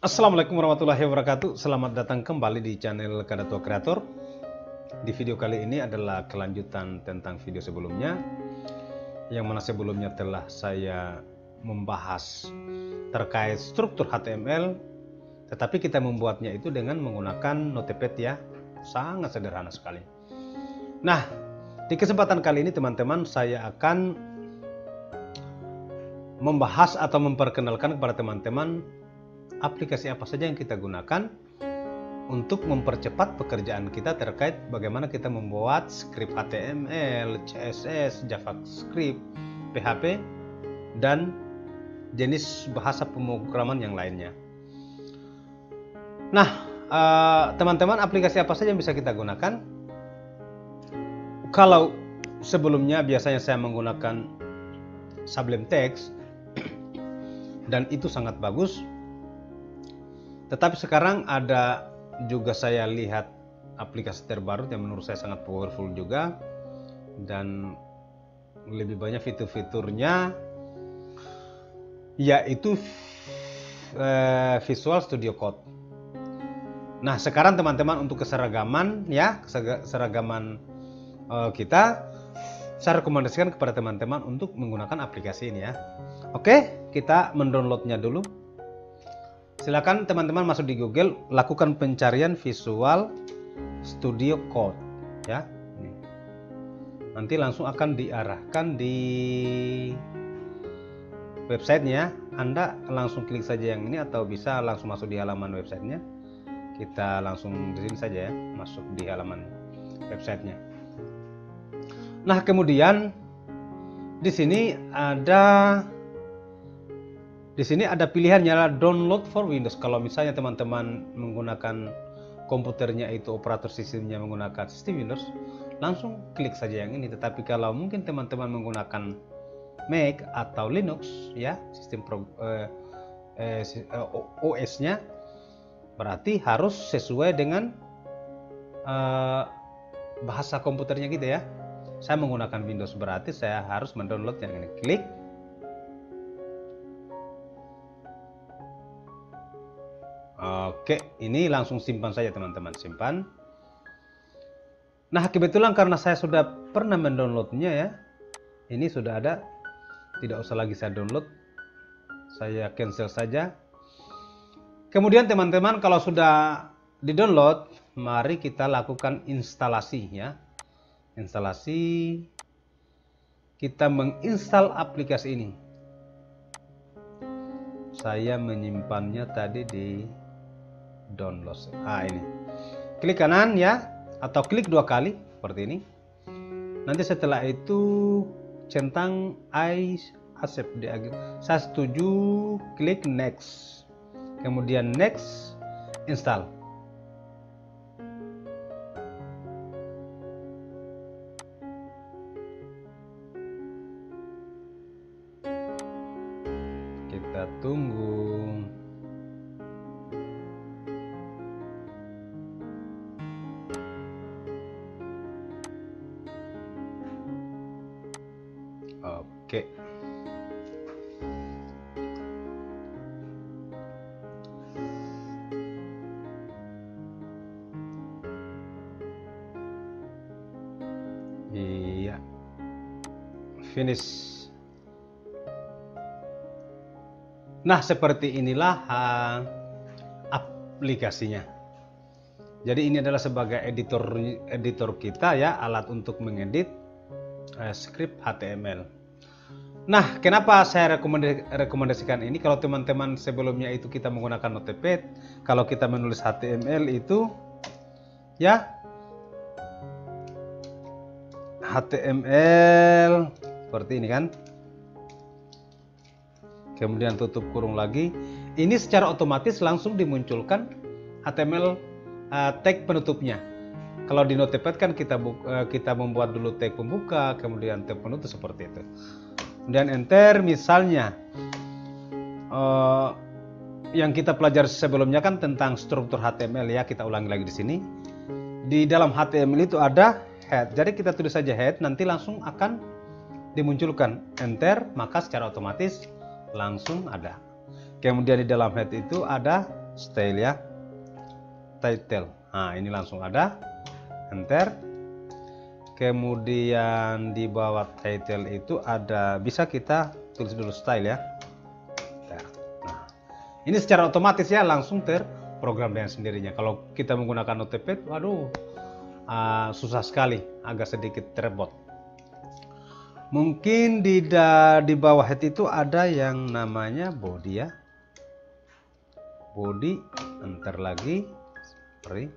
Assalamualaikum warahmatullahi wabarakatuh. Selamat datang kembali di channel Kadatua Kreator. Di video kali ini adalah kelanjutan tentang video sebelumnya, yang mana sebelumnya telah saya membahas terkait struktur HTML, tetapi kita membuatnya itu dengan menggunakan Notepad ya. Sangat sederhana sekali. Nah, di kesempatan kali ini teman-teman, saya akan membahas atau memperkenalkan kepada teman-teman aplikasi apa saja yang kita gunakan untuk mempercepat pekerjaan kita terkait bagaimana kita membuat script HTML, CSS, JavaScript, PHP, dan jenis bahasa pemrograman yang lainnya. Nah, teman-teman, aplikasi apa saja yang bisa kita gunakan? Kalau sebelumnya biasanya saya menggunakan Sublime Text dan itu sangat bagus. Tetapi sekarang ada juga saya lihat aplikasi terbaru yang menurut saya sangat powerful juga dan lebih banyak fitur-fiturnya, yaitu Visual Studio Code. Nah, sekarang teman-teman, untuk keseragaman ya, keseragaman kita, saya rekomendasikan kepada teman-teman untuk menggunakan aplikasi ini ya. Oke, kita mendownloadnya dulu. Silakan teman-teman masuk di Google, lakukan pencarian Visual Studio Code ya. Nanti langsung akan diarahkan di websitenya. Anda langsung klik saja yang ini atau bisa langsung masuk di halaman websitenya. Kita langsung di sini saja ya, masuk di halaman websitenya. Nah, kemudian di sini ada pilihannya, download for Windows. Kalau misalnya teman-teman menggunakan komputernya itu operator sistemnya menggunakan sistem Windows, langsung klik saja yang ini. Tetapi kalau mungkin teman-teman menggunakan Mac atau Linux ya, sistem OS-nya, berarti harus sesuai dengan bahasa komputernya gitu ya. Saya menggunakan Windows, berarti saya harus mendownload yang ini. Klik. Oke, ini langsung simpan saja teman-teman, simpan. Nah, kebetulan karena saya sudah pernah mendownloadnya ya, ini sudah ada, tidak usah lagi saya download, saya cancel saja. Kemudian teman-teman, kalau sudah di-download, mari kita lakukan instalasi ya. Instalasi, kita menginstal aplikasi ini. Saya menyimpannya tadi di download. Ini klik kanan ya, atau klik 2 kali seperti ini. Nanti setelah itu centang I accept, saya setuju, klik next, kemudian next, install. Kita tunggu. Oke. Iya. Finish. Nah, seperti inilah aplikasinya. Jadi ini adalah sebagai editor kita ya, alat untuk mengedit script HTML. Nah, kenapa saya rekomendasikan ini? Kalau teman-teman sebelumnya itu kita menggunakan Notepad, kalau kita menulis HTML itu ya, HTML seperti ini kan, kemudian tutup kurung lagi, ini secara otomatis langsung dimunculkan HTML tag penutupnya. Kalau di Notepad kan kita membuat dulu tag pembuka, kemudian tag penutup seperti itu. Kemudian enter, misalnya yang kita pelajari sebelumnya kan tentang struktur HTML ya, kita ulangi lagi di sini. Di dalam HTML itu ada head. Jadi kita tulis saja head, nanti langsung akan dimunculkan. Enter, maka secara otomatis langsung ada. Kemudian di dalam head itu ada style ya, title. Nah, ini langsung ada, enter. Kemudian di bawah title itu ada, bisa kita tulis dulu style ya. Nah, ini secara otomatis ya langsung terprogram dengan sendirinya. Kalau kita menggunakan Notepad, waduh, susah sekali, agak sedikit repot. Mungkin di bawah head itu ada yang namanya body ya, body, enter lagi, sorry,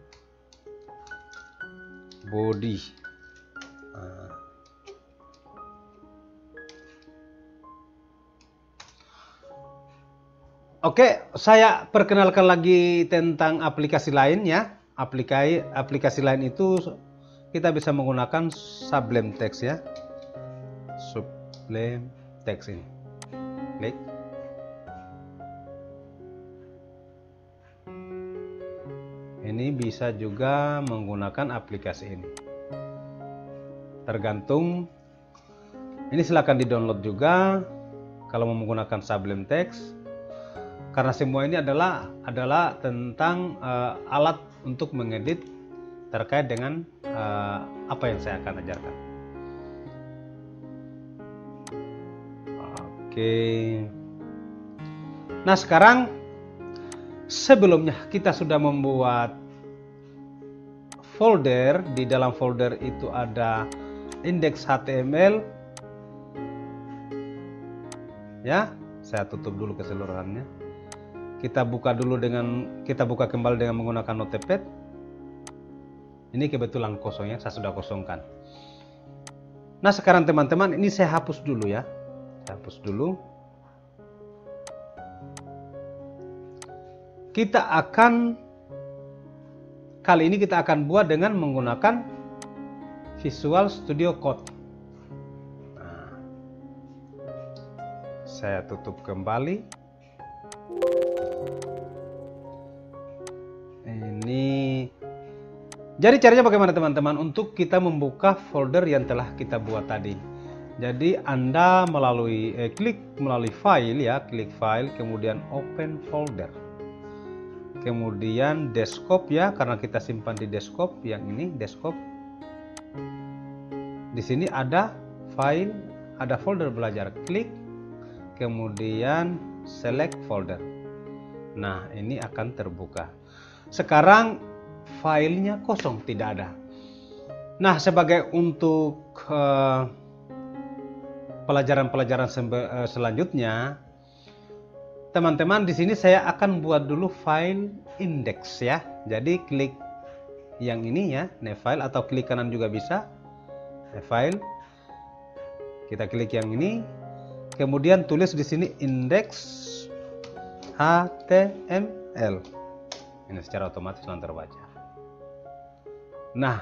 body. Oke, saya perkenalkan lagi tentang aplikasi lain ya. Aplikasi lain itu kita bisa menggunakan Sublime Text ya. Sublime Text ini. Klik. Ini bisa juga menggunakan aplikasi ini. Tergantung. Ini silahkan di-download juga kalau mau menggunakan Sublime Text. Karena semua ini adalah tentang alat untuk mengedit terkait dengan apa yang saya akan ajarkan. Oke. Nah, sekarang sebelumnya kita sudah membuat folder. Di dalam folder itu ada index HTML. Ya, saya tutup dulu keseluruhannya. Kita buka kembali dengan menggunakan Notepad. Ini kebetulan kosong ya, saya sudah kosongkan. Nah, sekarang teman-teman, ini saya hapus dulu ya. Saya hapus dulu. Kali ini kita akan buat dengan menggunakan Visual Studio Code. Nah, saya tutup kembali. Jadi caranya bagaimana teman-teman untuk kita membuka folder yang telah kita buat tadi. Jadi Anda klik melalui file ya, klik file, kemudian open folder. Kemudian desktop ya, karena kita simpan di desktop, yang ini desktop. Di sini ada file, ada folder belajar, klik, kemudian select folder. Nah, ini akan terbuka. Sekarang filenya kosong, tidak ada. Nah, sebagai untuk pelajaran-pelajaran selanjutnya, teman-teman, di sini saya akan buat dulu file index ya. Jadi klik yang ini ya, new file, atau klik kanan juga bisa. New file. Kita klik yang ini, kemudian tulis di sini index HTML. Ini secara otomatis langsung terbaca. Nah,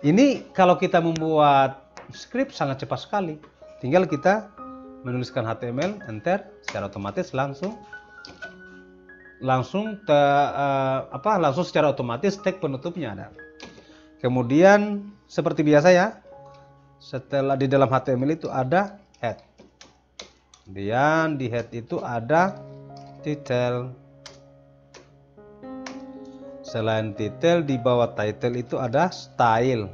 ini kalau kita membuat script sangat cepat sekali. Tinggal kita menuliskan HTML, enter, secara otomatis langsung secara otomatis tag penutupnya ada. Kemudian seperti biasa ya, setelah di dalam HTML itu ada head. Kemudian di head itu ada title. Selain title, di bawah title itu ada style.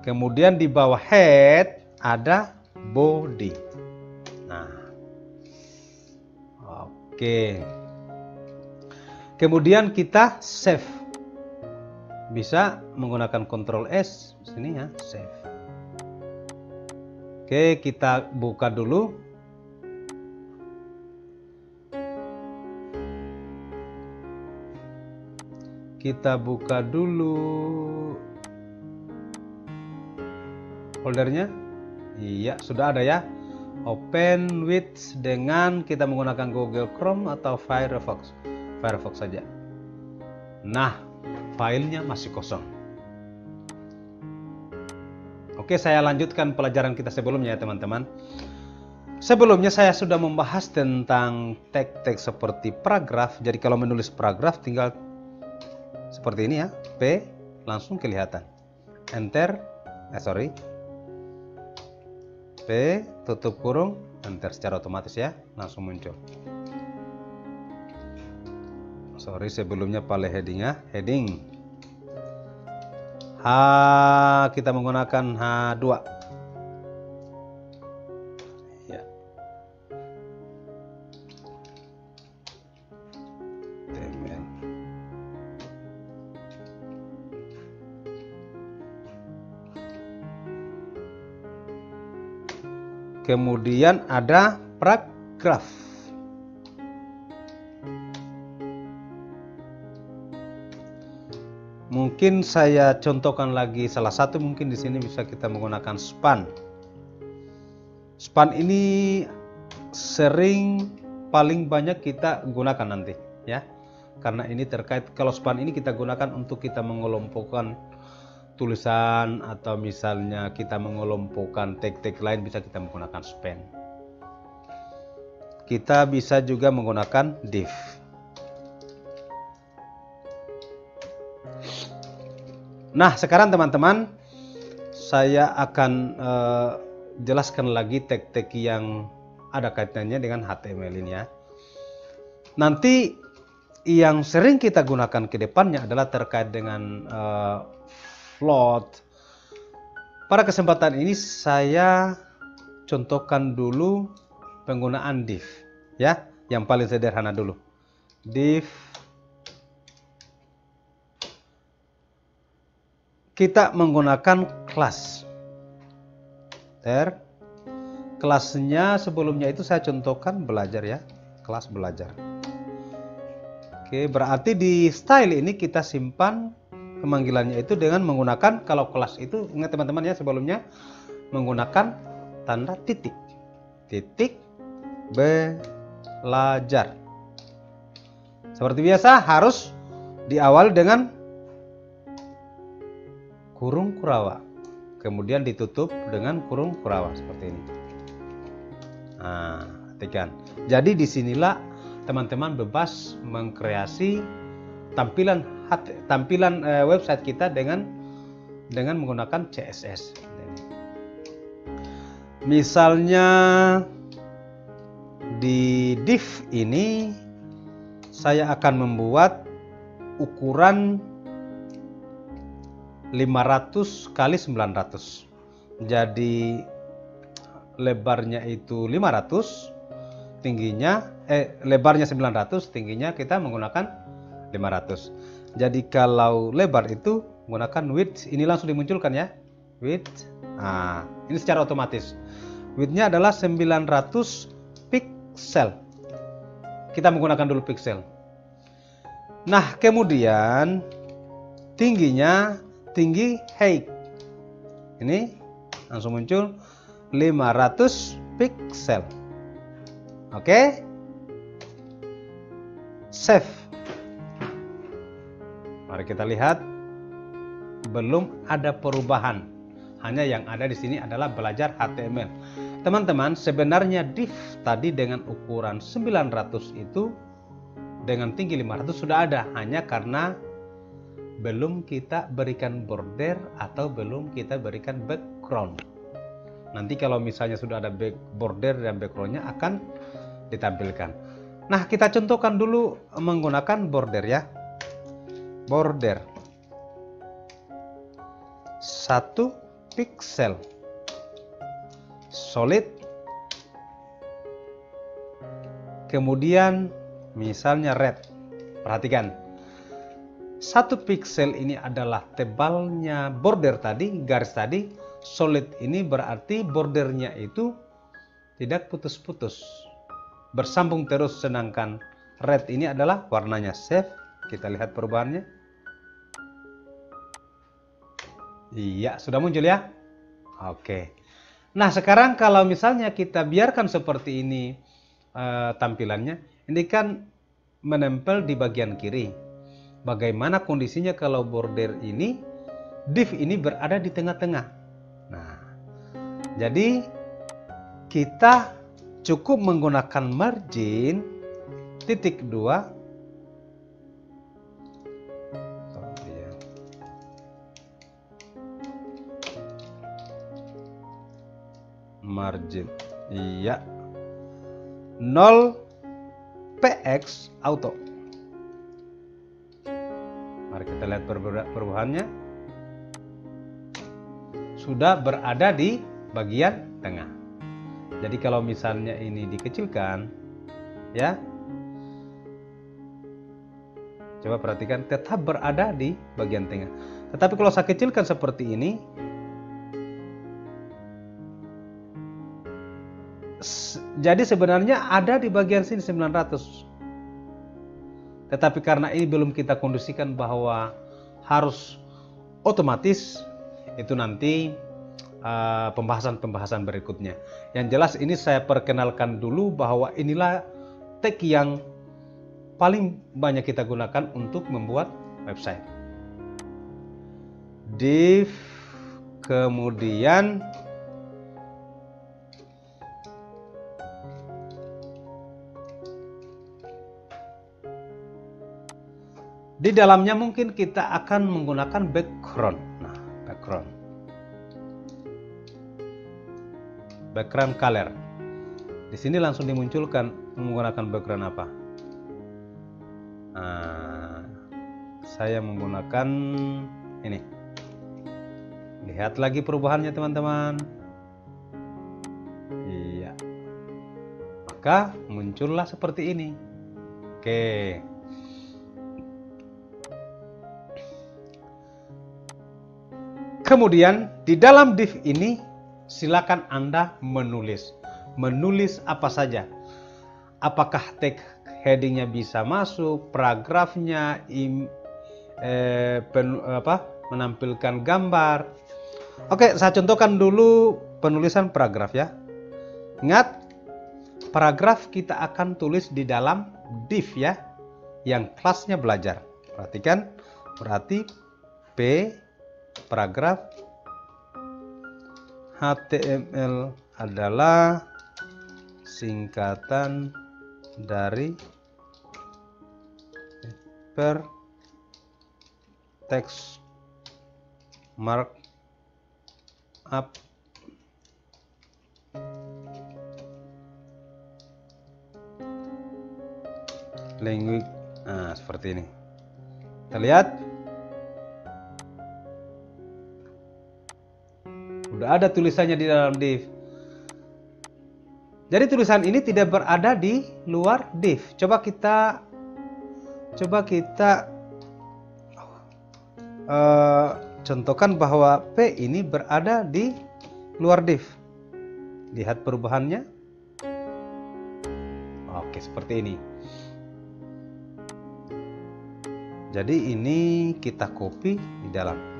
Kemudian di bawah head ada body. Nah, oke. Kemudian kita save. Bisa menggunakan Ctrl S di sini ya, save. Oke, kita buka dulu. Kita buka dulu foldernya. Iya, sudah ada ya. Open with dengan kita menggunakan Google Chrome atau Firefox. Firefox saja. Nah, filenya masih kosong. Oke, saya lanjutkan pelajaran kita sebelumnya ya teman-teman. Sebelumnya saya sudah membahas tentang tag-tag seperti paragraf. Jadi kalau menulis paragraf tinggal seperti ini ya, P langsung kelihatan. Enter, P tutup kurung, enter, secara otomatis ya, langsung muncul. sorry, sebelumnya pada headingnya, heading kita menggunakan H2 ya. HTML. Kemudian ada paragraf. Mungkin saya contohkan lagi salah satu, mungkin di sini bisa kita menggunakan span. Span ini sering paling banyak kita gunakan nanti ya. Karena ini terkait, kalau span ini kita gunakan untuk kita mengelompokkan tulisan atau misalnya kita mengelompokkan tag-tag lain, bisa kita menggunakan span. Kita bisa juga menggunakan div. Nah, sekarang teman-teman, saya akan jelaskan lagi tag-tag yang ada kaitannya dengan HTML ini ya. Nanti yang sering kita gunakan ke depannya adalah terkait dengan float. Pada kesempatan ini saya contohkan dulu penggunaan div ya, yang paling sederhana dulu. Div, kita menggunakan kelas. Kelasnya sebelumnya itu saya contohkan belajar ya, kelas belajar. Oke, berarti di style ini kita simpan pemanggilannya itu dengan menggunakan, kalau kelas itu ingat teman-teman ya, sebelumnya menggunakan tanda titik. Titik belajar. Seperti biasa harus diawali dengan kurung kurawa, kemudian ditutup dengan kurung kurawa seperti ini. Nah, perhatikan. Jadi disinilah teman-teman bebas mengkreasi tampilan website kita dengan menggunakan CSS. Misalnya di div ini saya akan membuat ukuran 500 kali 900. Jadi lebarnya itu 500, tingginya lebarnya 900, tingginya kita menggunakan 500. Jadi kalau lebar itu menggunakan width, ini langsung dimunculkan ya, width. Nah, ini secara otomatis. Widthnya adalah 900 pixel. Kita menggunakan dulu pixel. Nah, kemudian tinggi height. Ini langsung muncul 500 pixel. Oke. Save. Mari kita lihat, belum ada perubahan. Hanya yang ada di sini adalah belajar HTML. Teman-teman, sebenarnya div tadi dengan ukuran 900 itu dengan tinggi 500 sudah ada, hanya karena belum kita berikan border atau belum kita berikan background. Nanti kalau misalnya sudah ada border dan backgroundnya akan ditampilkan. Nah, kita contohkan dulu menggunakan border ya. Border 1 pixel solid. Kemudian misalnya red. Perhatikan. 1 pixel ini adalah tebalnya border tadi, garis tadi. Solid ini berarti bordernya itu tidak putus-putus, bersambung terus, sedangkan red ini adalah warnanya. Save, kita lihat perubahannya. Iya, sudah muncul ya. Oke. Nah, sekarang kalau misalnya kita biarkan seperti ini tampilannya, ini kan menempel di bagian kiri. Bagaimana kondisinya kalau border ini, div ini berada di tengah-tengah. Nah, jadi kita cukup menggunakan margin titik 2. Margin, iya, 0 px auto. Mari kita lihat perubahannya. Sudah berada di bagian tengah. Jadi kalau misalnya ini dikecilkan, ya, coba perhatikan, tetap berada di bagian tengah. Tetapi kalau saya kecilkan seperti ini, jadi sebenarnya ada di bagian sini 900. Tetapi karena ini belum kita kondisikan bahwa harus otomatis, itu nanti pembahasan-pembahasan berikutnya. Yang jelas ini saya perkenalkan dulu bahwa inilah tag yang paling banyak kita gunakan untuk membuat website. Div, kemudian di dalamnya mungkin kita akan menggunakan background. Nah, background color. Di sini langsung dimunculkan menggunakan background apa. Nah, saya menggunakan ini. Lihat lagi perubahannya teman-teman. Iya. Maka muncullah seperti ini. Oke. Kemudian di dalam div ini silakan Anda menulis. Menulis apa saja. Apakah tag headingnya bisa masuk, paragrafnya, menampilkan gambar. Oke, saya contohkan dulu penulisan paragraf ya. Ingat, paragraf kita akan tulis di dalam div ya, yang kelasnya belajar. Perhatikan, berarti P paragraf HTML adalah singkatan dari hyper text markup language. Nah, seperti ini. Kita lihat. Udah ada tulisannya di dalam div. Jadi tulisan ini tidak berada di luar div. Coba kita contohkan bahwa P ini berada di luar div. Lihat perubahannya. Oke, seperti ini. Jadi ini kita copy di dalam.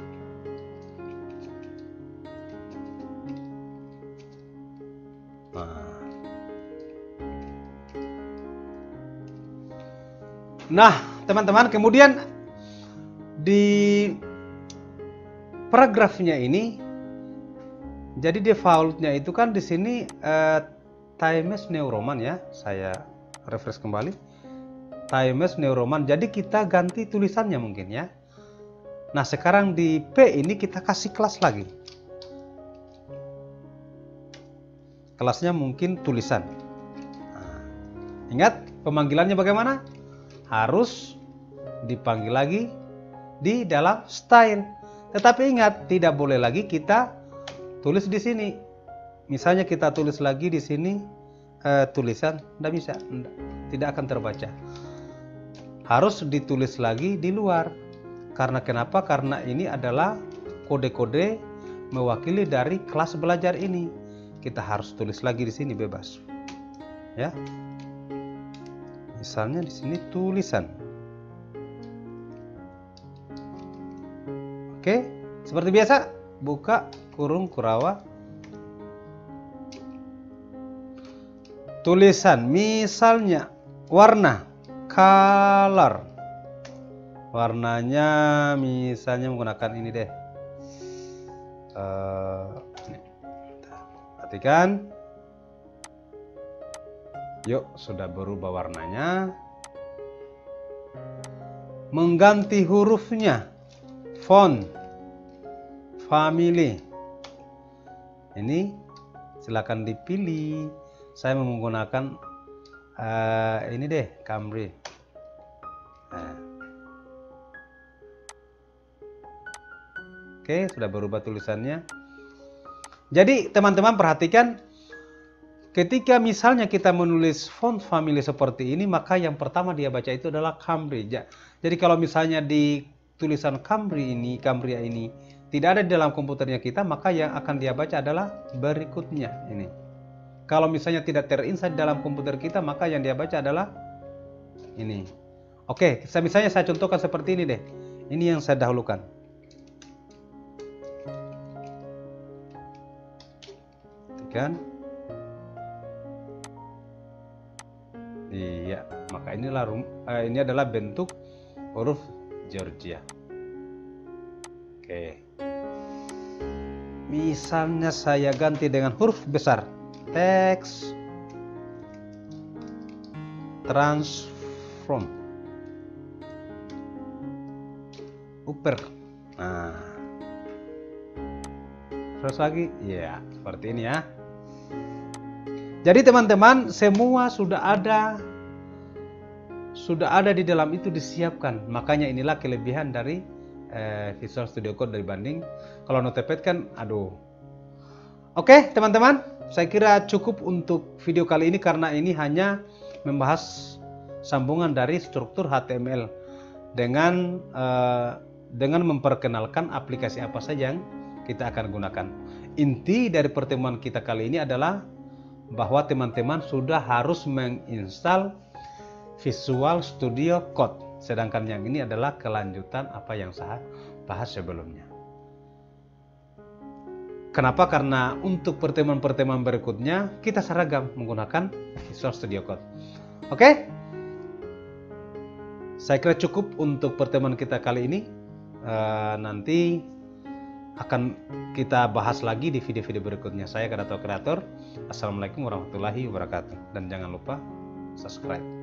Nah, teman-teman, kemudian di paragrafnya ini, jadi defaultnya itu kan di sini Times New Roman ya. Saya refresh kembali. Times New Roman. Jadi kita ganti tulisannya mungkin ya. Nah, sekarang di P ini kita kasih kelas lagi. Kelasnya mungkin tulisan. Nah, ingat pemanggilannya bagaimana? Harus dipanggil lagi di dalam style. Tetapi ingat, tidak boleh lagi kita tulis di sini. Misalnya kita tulis lagi di sini tulisan, tidak bisa, tidak akan terbaca. Harus ditulis lagi di luar. Karena kenapa? Karena ini adalah kode-kode mewakili dari kelas belajar ini. Kita harus tulis lagi di sini bebas. Ya. Misalnya di sini tulisan. Oke, seperti biasa, buka kurung kurawa. Tulisan, misalnya warna, color. Warnanya misalnya menggunakan ini deh. Perhatikan. Yuk, sudah berubah warnanya. Mengganti hurufnya. Font. Family. Ini silakan dipilih. Saya menggunakan ini deh, Camry. Nah. Oke, sudah berubah tulisannya. Jadi teman-teman perhatikan, ketika misalnya kita menulis font family seperti ini, maka yang pertama dia baca itu adalah Cambria. Jadi kalau misalnya di tulisan Cambria ini tidak ada di dalam komputernya kita, maka yang akan dia baca adalah berikutnya ini. Kalau misalnya tidak terinstall dalam komputer kita, maka yang dia baca adalah ini. Oke, misalnya saya contohkan seperti ini deh. Ini yang saya dahulukan. Kan? Iya, maka ini adalah bentuk huruf Georgia. Oke. Misalnya saya ganti dengan huruf besar. Teks transform upper. Nah, terus lagi, ya seperti ini ya. Jadi teman-teman, semua sudah ada di dalam itu disiapkan. Makanya inilah kelebihan dari Visual Studio Code dibanding kalau Notepad kan, aduh. Oke teman-teman, saya kira cukup untuk video kali ini karena ini hanya membahas sambungan dari struktur HTML dengan memperkenalkan aplikasi apa saja yang kita akan gunakan. Inti dari pertemuan kita kali ini adalah bahwa teman-teman sudah harus menginstal Visual Studio Code. Sedangkan yang ini adalah kelanjutan apa yang saya bahas sebelumnya. Kenapa? Karena untuk pertemuan-pertemuan berikutnya kita seragam menggunakan Visual Studio Code. Oke? Saya kira cukup untuk pertemuan kita kali ini. Nanti akan kita bahas lagi di video-video berikutnya. Saya Kadato Kreator. Assalamualaikum warahmatullahi wabarakatuh. Dan jangan lupa subscribe.